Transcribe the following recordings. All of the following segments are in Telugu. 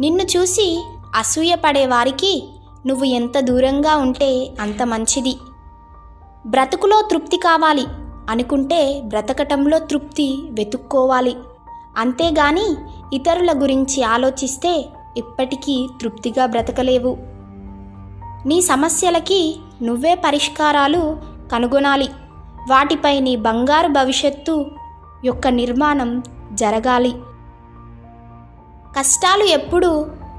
నిన్ను చూసి అసూయపడేవారికి నువ్వు ఎంత దూరంగా ఉంటే అంత మంచిది. బ్రతుకులో తృప్తి కావాలి అనుకుంటే బ్రతకటంలో తృప్తి వెతుక్కోవాలి. అంతేగాని ఇతరుల గురించి ఆలోచిస్తే ఎప్పటికీ తృప్తిగా బ్రతకలేవు. నీ సమస్యలకి నువ్వే పరిష్కారాలు కనుగొనాలి. వాటిపై నీ బంగారు భవిష్యత్తు యొక్క నిర్మాణం జరగాలి. కష్టాలు ఎప్పుడూ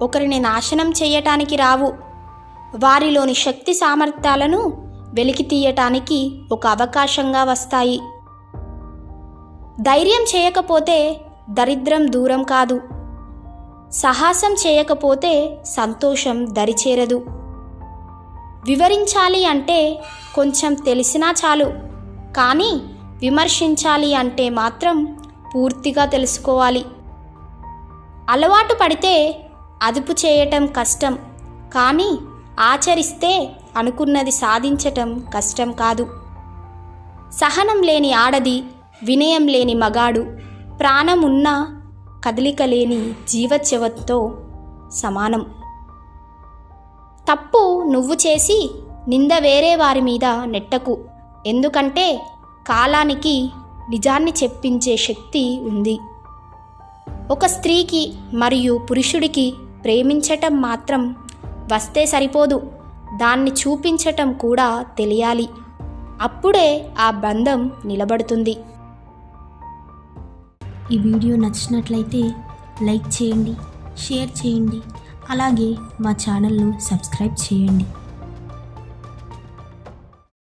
ఒకరిని నాశనం చేయటానికి రావు. వారిలోని శక్తి సామర్థ్యాలను వెలికి తీయటానికి ఒక అవకాశంగా వస్తాయి. ధైర్యం చేయకపోతే దరిద్రం దూరం కాదు. సాహసం చేయకపోతే సంతోషం దరిచేరదు. వివరించాలి అంటే కొంచెం తెలిసినా చాలు, కానీ విమర్శించాలి అంటే మాత్రం పూర్తిగా తెలుసుకోవాలి. అలవాటు పడితే అదుపు చేయటం కష్టం, కానీ ఆచరిస్తే అనుకున్నది సాధించటం కష్టం కాదు. సహనం లేని ఆడది, వినయం లేని మగాడు, ప్రాణం ఉన్న కదలిక లేని జీవచ్యవతో సమానం. తప్పు నువ్వు చేసి నింద వేరే వారి మీద నెట్టకు. ఎందుకంటే కాలానికి నిజాన్ని చెప్పించే శక్తి ఉంది. ఒక స్త్రీకి మరియు పురుషుడికి ప్రేమించటం మాత్రం వస్తే సరిపోదు, దాన్ని చూపించటం కూడా తెలియాలి. అప్పుడే ఆ బంధం నిలబడుతుంది. ఈ వీడియో నచ్చినట్లయితే లైక్ చేయండి, షేర్ చేయండి, అలాగే మా ఛానల్ను సబ్స్క్రైబ్ చేయండి.